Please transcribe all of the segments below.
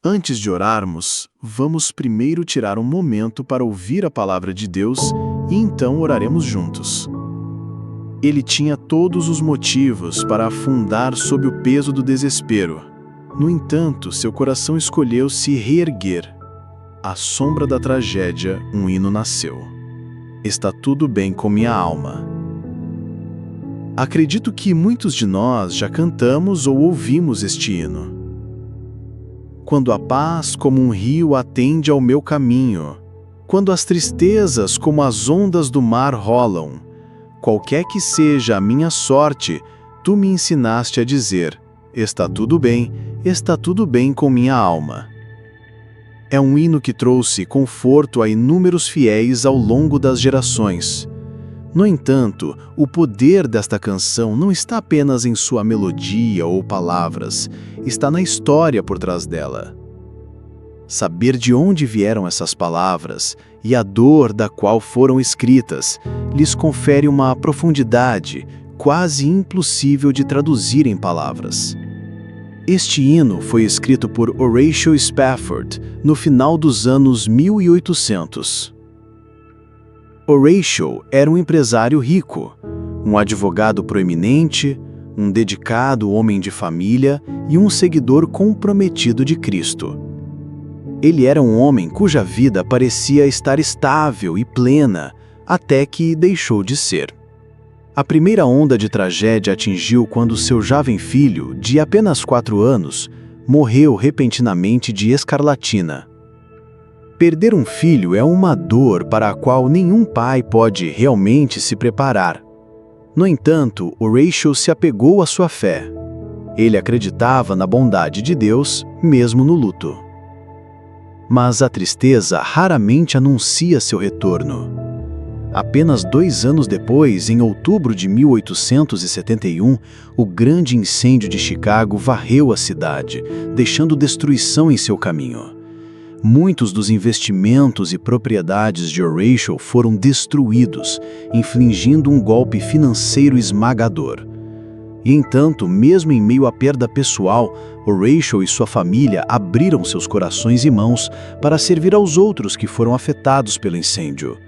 Antes de orarmos, vamos primeiro tirar um momento para ouvir a palavra de Deus e então oraremos juntos. Ele tinha todos os motivos para afundar sob o peso do desespero. No entanto, seu coração escolheu se reerguer. À sombra da tragédia, um hino nasceu. Está tudo bem com minha alma. Acredito que muitos de nós já cantamos ou ouvimos este hino. Quando a paz como um rio atende ao meu caminho, quando as tristezas como as ondas do mar rolam, qualquer que seja a minha sorte, tu me ensinaste a dizer, está tudo bem com minha alma. É um hino que trouxe conforto a inúmeros fiéis ao longo das gerações. No entanto, o poder desta canção não está apenas em sua melodia ou palavras, está na história por trás dela. Saber de onde vieram essas palavras e a dor da qual foram escritas lhes confere uma profundidade quase impossível de traduzir em palavras. Este hino foi escrito por Horatio Spafford no final dos anos 1800. Horatio era um empresário rico, um advogado proeminente, um dedicado homem de família e um seguidor comprometido de Cristo. Ele era um homem cuja vida parecia estar estável e plena, até que deixou de ser. A primeira onda de tragédia atingiu quando seu jovem filho, de apenas 4 anos, morreu repentinamente de escarlatina. Perder um filho é uma dor para a qual nenhum pai pode realmente se preparar. No entanto, Horatio se apegou à sua fé. Ele acreditava na bondade de Deus, mesmo no luto. Mas a tristeza raramente anuncia seu retorno. Apenas 2 anos depois, em outubro de 1871, o grande incêndio de Chicago varreu a cidade, deixando destruição em seu caminho. Muitos dos investimentos e propriedades de Horatio foram destruídos, infligindo um golpe financeiro esmagador. E, entanto, mesmo em meio à perda pessoal, Horatio e sua família abriram seus corações e mãos para servir aos outros que foram afetados pelo incêndio.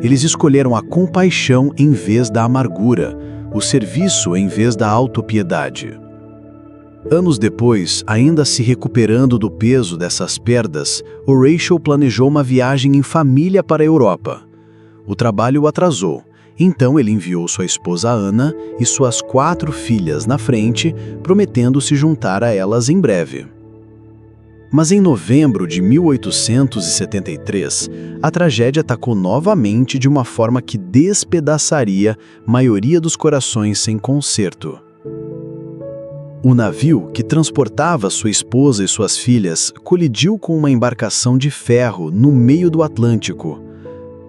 Eles escolheram a compaixão em vez da amargura, o serviço em vez da autopiedade. Anos depois, ainda se recuperando do peso dessas perdas, Horatio planejou uma viagem em família para a Europa. O trabalho o atrasou, então ele enviou sua esposa Anna e suas 4 filhas na frente, prometendo se juntar a elas em breve. Mas em novembro de 1873, a tragédia atacou novamente de uma forma que despedaçaria a maioria dos corações sem conserto. O navio, que transportava sua esposa e suas filhas, colidiu com uma embarcação de ferro no meio do Atlântico.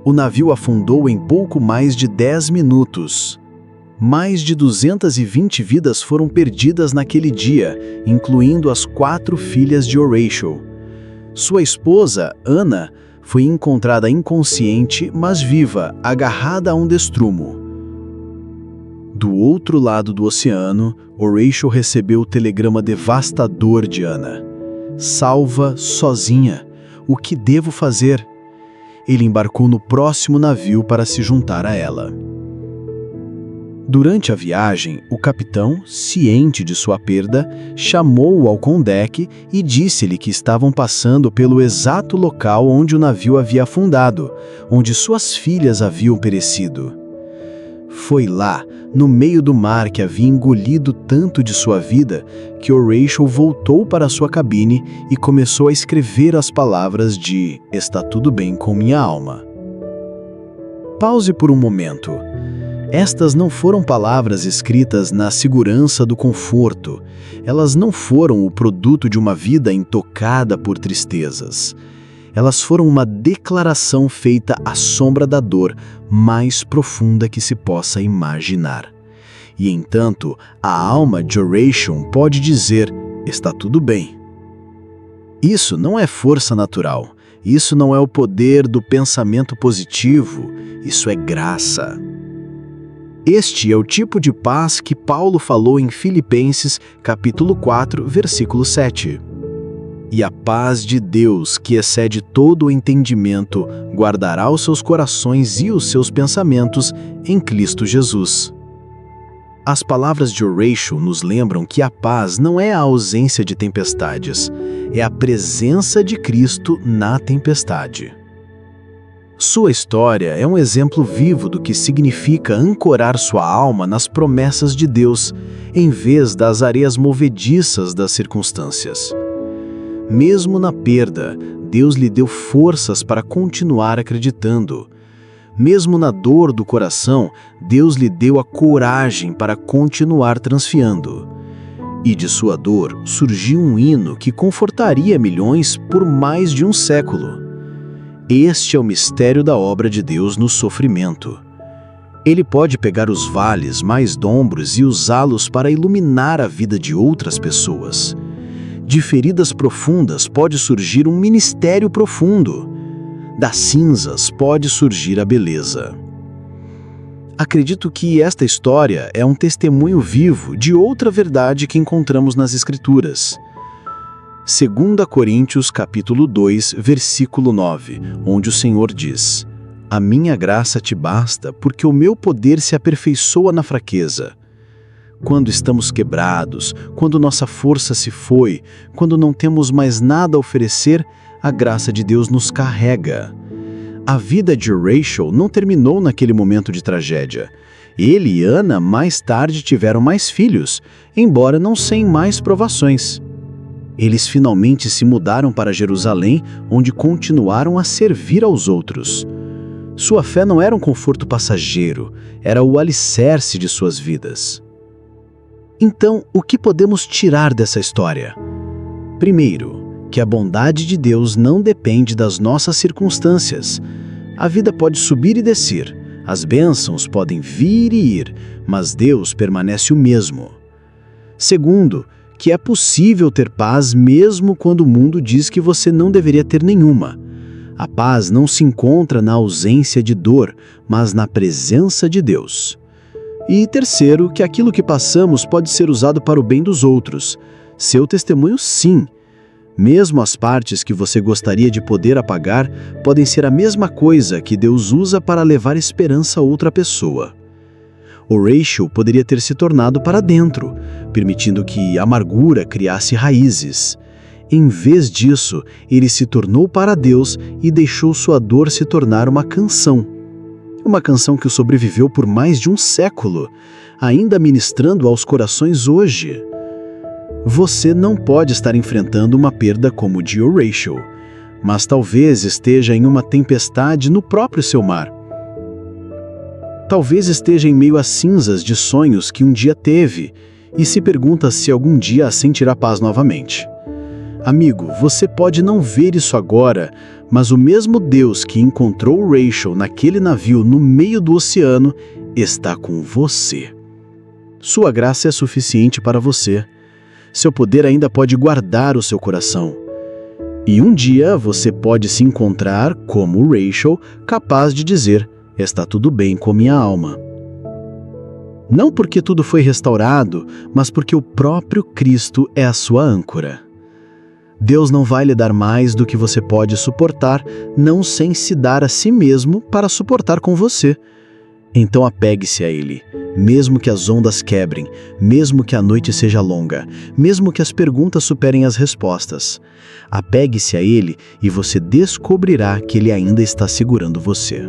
O navio afundou em pouco mais de 10 minutos. Mais de 220 vidas foram perdidas naquele dia, incluindo as 4 filhas de Horatio. Sua esposa, Anna, foi encontrada inconsciente, mas viva, agarrada a um destrumo. Do outro lado do oceano, Horatio recebeu o telegrama devastador de Anna. Salva, sozinha. O que devo fazer? Ele embarcou no próximo navio para se juntar a ela. Durante a viagem, o capitão, ciente de sua perda, chamou-o ao condeque e disse-lhe que estavam passando pelo exato local onde o navio havia afundado, onde suas filhas haviam perecido. Foi lá, no meio do mar que havia engolido tanto de sua vida, que Horatio voltou para sua cabine e começou a escrever as palavras de "Está tudo bem com minha alma". Pause por um momento. Estas não foram palavras escritas na segurança do conforto. Elas não foram o produto de uma vida intocada por tristezas. Elas foram uma declaração feita à sombra da dor mais profunda que se possa imaginar. E, entanto, a alma de Horatio pode dizer, está tudo bem. Isso não é força natural. Isso não é o poder do pensamento positivo. Isso é graça. Este é o tipo de paz que Paulo falou em Filipenses, capítulo 4, versículo 7. E a paz de Deus, que excede todo o entendimento, guardará os seus corações e os seus pensamentos em Cristo Jesus. As palavras de Horatio nos lembram que a paz não é a ausência de tempestades, é a presença de Cristo na tempestade. Sua história é um exemplo vivo do que significa ancorar sua alma nas promessas de Deus, em vez das areias movediças das circunstâncias. Mesmo na perda, Deus lhe deu forças para continuar acreditando. Mesmo na dor do coração, Deus lhe deu a coragem para continuar transfiando. E de sua dor surgiu um hino que confortaria milhões por mais de um século. Este é o mistério da obra de Deus no sofrimento. Ele pode pegar os vales mais dombros e usá-los para iluminar a vida de outras pessoas. De feridas profundas pode surgir um ministério profundo. Das cinzas pode surgir a beleza. Acredito que esta história é um testemunho vivo de outra verdade que encontramos nas Escrituras. 2 Coríntios capítulo 2, versículo 9, onde o Senhor diz: "A minha graça te basta, porque o meu poder se aperfeiçoa na fraqueza." Quando estamos quebrados, quando nossa força se foi, quando não temos mais nada a oferecer, a graça de Deus nos carrega. A vida de Horatio não terminou naquele momento de tragédia. Ele e Ana mais tarde tiveram mais filhos, embora não sem mais provações. Eles finalmente se mudaram para Jerusalém, onde continuaram a servir aos outros. Sua fé não era um conforto passageiro, era o alicerce de suas vidas. Então, o que podemos tirar dessa história? Primeiro, que a bondade de Deus não depende das nossas circunstâncias. A vida pode subir e descer, as bênçãos podem vir e ir, mas Deus permanece o mesmo. Segundo, que é possível ter paz mesmo quando o mundo diz que você não deveria ter nenhuma. A paz não se encontra na ausência de dor, mas na presença de Deus. E terceiro, que aquilo que passamos pode ser usado para o bem dos outros. Seu testemunho, sim. Mesmo as partes que você gostaria de poder apagar podem ser a mesma coisa que Deus usa para levar esperança a outra pessoa. Horatio poderia ter se tornado para dentro, permitindo que a amargura criasse raízes. Em vez disso, ele se tornou para Deus e deixou sua dor se tornar uma canção. Uma canção que o sobreviveu por mais de um século, ainda ministrando aos corações hoje. Você não pode estar enfrentando uma perda como de Horatio, mas talvez esteja em uma tempestade no próprio seu mar. Talvez esteja em meio às cinzas de sonhos que um dia teve e se pergunta se algum dia sentirá paz novamente. Amigo, você pode não ver isso agora, mas o mesmo Deus que encontrou Horatio naquele navio no meio do oceano está com você. Sua graça é suficiente para você. Seu poder ainda pode guardar o seu coração. E um dia você pode se encontrar, como Horatio, capaz de dizer: "Está tudo bem com minha alma." Não porque tudo foi restaurado, mas porque o próprio Cristo é a sua âncora. Deus não vai lhe dar mais do que você pode suportar, não sem se dar a si mesmo para suportar com você. Então apegue-se a Ele, mesmo que as ondas quebrem, mesmo que a noite seja longa, mesmo que as perguntas superem as respostas. Apegue-se a Ele e você descobrirá que Ele ainda está segurando você.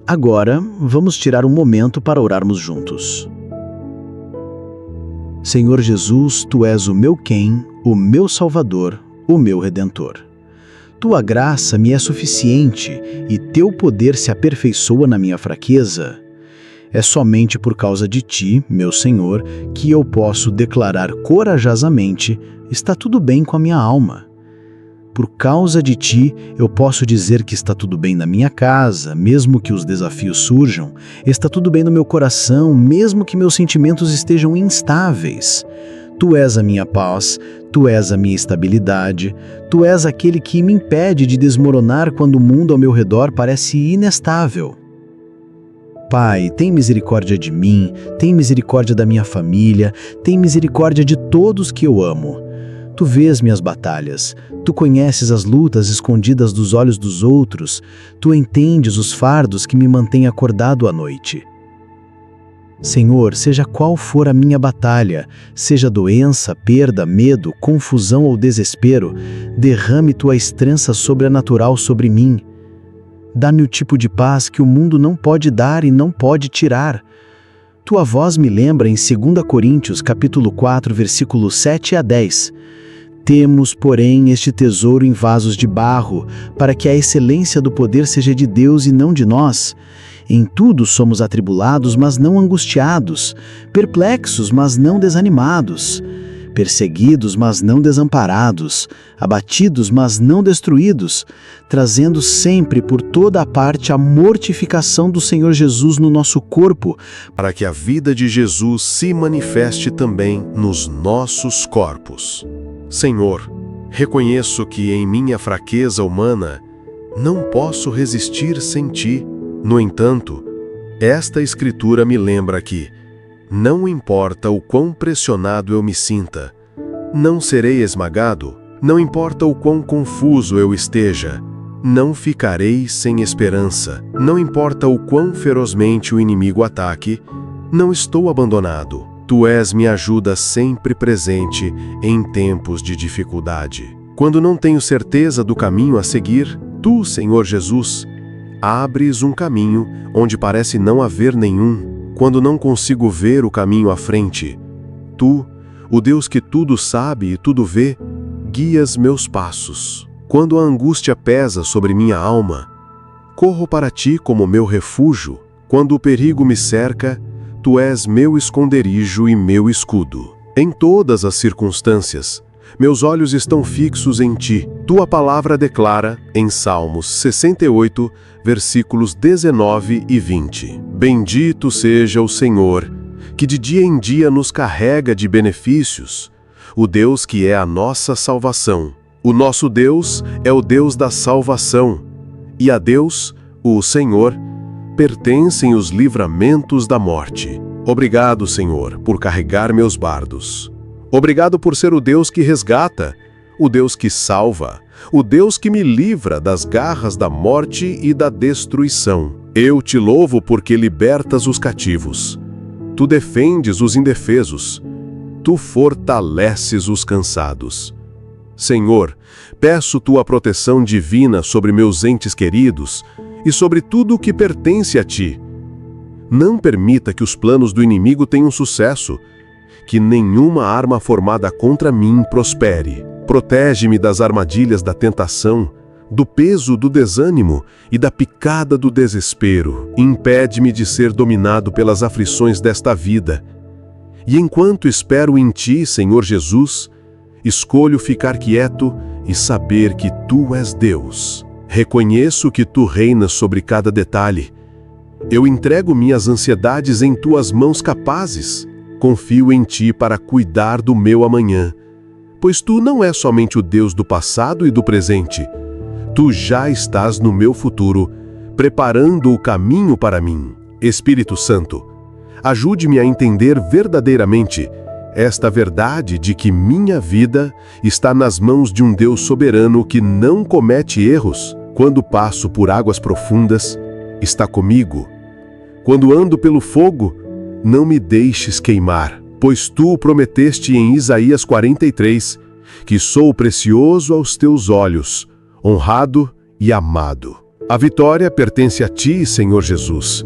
Agora, vamos tirar um momento para orarmos juntos. Senhor Jesus, Tu és o meu quem, o meu Salvador, o meu Redentor. Tua graça me é suficiente e Teu poder se aperfeiçoa na minha fraqueza. É somente por causa de Ti, meu Senhor, que eu posso declarar corajosamente: está tudo bem com a minha alma. Por causa de Ti, eu posso dizer que está tudo bem na minha casa, mesmo que os desafios surjam. Está tudo bem no meu coração, mesmo que meus sentimentos estejam instáveis. Tu és a minha paz, Tu és a minha estabilidade, Tu és aquele que me impede de desmoronar quando o mundo ao meu redor parece inestável. Pai, tem misericórdia de mim, tem misericórdia da minha família, tem misericórdia de todos que eu amo. Tu vês minhas batalhas, tu conheces as lutas escondidas dos olhos dos outros, tu entendes os fardos que me mantêm acordado à noite. Senhor, seja qual for a minha batalha, seja doença, perda, medo, confusão ou desespero, derrame tua estrença sobrenatural sobre mim. Dá-me o tipo de paz que o mundo não pode dar e não pode tirar. Tua voz me lembra em 2 Coríntios, capítulo 4, versículos 7 a 10. Temos, porém, este tesouro em vasos de barro, para que a excelência do poder seja de Deus e não de nós. Em tudo somos atribulados, mas não angustiados, perplexos, mas não desanimados, perseguidos, mas não desamparados, abatidos, mas não destruídos, trazendo sempre por toda a parte a mortificação do Senhor Jesus no nosso corpo, para que a vida de Jesus se manifeste também nos nossos corpos. Senhor, reconheço que em minha fraqueza humana não posso resistir sem Ti. No entanto, esta Escritura me lembra que, não importa o quão pressionado eu me sinta, não serei esmagado, não importa o quão confuso eu esteja, não ficarei sem esperança, não importa o quão ferozmente o inimigo ataque, não estou abandonado. Tu és minha ajuda sempre presente em tempos de dificuldade. Quando não tenho certeza do caminho a seguir, Tu, Senhor Jesus, abres um caminho onde parece não haver nenhum. Quando não consigo ver o caminho à frente, Tu, o Deus que tudo sabe e tudo vê, guias meus passos. Quando a angústia pesa sobre minha alma, corro para Ti como meu refúgio. Quando o perigo me cerca, Tu és meu esconderijo e meu escudo. Em todas as circunstâncias, meus olhos estão fixos em Ti. Tua palavra declara, em Salmos 68, versículos 19 e 20. Bendito seja o Senhor, que de dia em dia nos carrega de benefícios, o Deus que é a nossa salvação. O nosso Deus é o Deus da salvação, e a Deus, o Senhor, pertencem os livramentos da morte. Obrigado, Senhor, por carregar meus bardos. Obrigado por ser o Deus que resgata, o Deus que salva, o Deus que me livra das garras da morte e da destruição. Eu te louvo porque libertas os cativos. Tu defendes os indefesos. Tu fortaleces os cansados. Senhor, peço Tua proteção divina sobre meus entes queridos e sobre tudo o que pertence a Ti. Não permita que os planos do inimigo tenham sucesso, que nenhuma arma formada contra mim prospere. Protege-me das armadilhas da tentação, do peso do desânimo e da picada do desespero. Impede-me de ser dominado pelas aflições desta vida. E enquanto espero em Ti, Senhor Jesus, escolho ficar quieto e saber que Tu és Deus. Reconheço que Tu reinas sobre cada detalhe. Eu entrego minhas ansiedades em Tuas mãos capazes. Confio em Ti para cuidar do meu amanhã, pois Tu não és somente o Deus do passado e do presente. Tu já estás no meu futuro, preparando o caminho para mim. Espírito Santo, ajude-me a entender verdadeiramente esta verdade de que minha vida está nas mãos de um Deus soberano que não comete erros. Quando passo por águas profundas, está comigo. Quando ando pelo fogo, não me deixes queimar, pois Tu prometeste em Isaías 43, que sou precioso aos Teus olhos, honrado e amado. A vitória pertence a Ti, Senhor Jesus.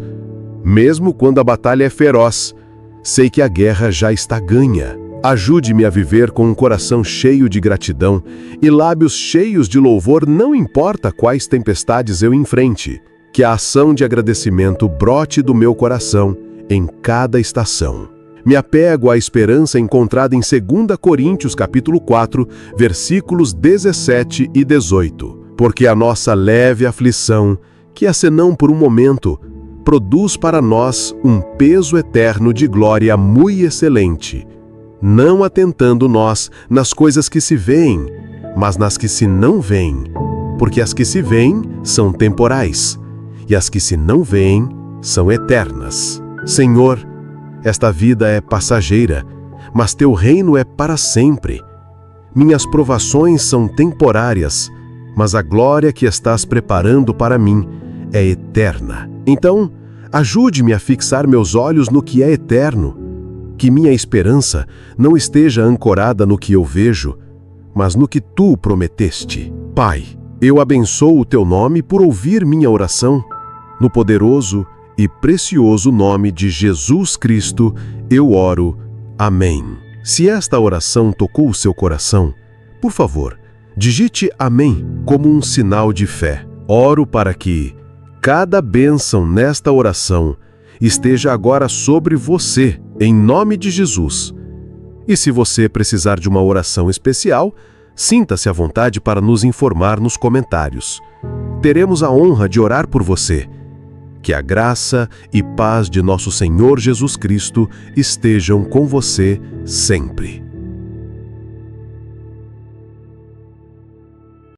Mesmo quando a batalha é feroz, sei que a guerra já está ganha. Ajude-me a viver com um coração cheio de gratidão e lábios cheios de louvor, não importa quais tempestades eu enfrente. Que a ação de agradecimento brote do meu coração em cada estação. Me apego à esperança encontrada em 2 Coríntios capítulo 4, versículos 17 e 18. Porque a nossa leve aflição, que é senão por um momento, produz para nós um peso eterno de glória muito excelente, não atentando nós nas coisas que se veem, mas nas que se não veem, porque as que se veem são temporais, e as que se não veem são eternas. Senhor, esta vida é passageira, mas Teu reino é para sempre. Minhas provações são temporárias, mas a glória que estás preparando para mim é eterna. Então, ajude-me a fixar meus olhos no que é eterno, que minha esperança não esteja ancorada no que eu vejo, mas no que tu prometeste. Pai, eu abençoo o teu nome por ouvir minha oração. No poderoso e precioso nome de Jesus Cristo, eu oro. Amém. Se esta oração tocou o seu coração, por favor, digite amém como um sinal de fé. Oro para que cada bênção nesta oração esteja agora sobre você, em nome de Jesus. E se você precisar de uma oração especial, sinta-se à vontade para nos informar nos comentários. Teremos a honra de orar por você. Que a graça e paz de nosso Senhor Jesus Cristo estejam com você sempre.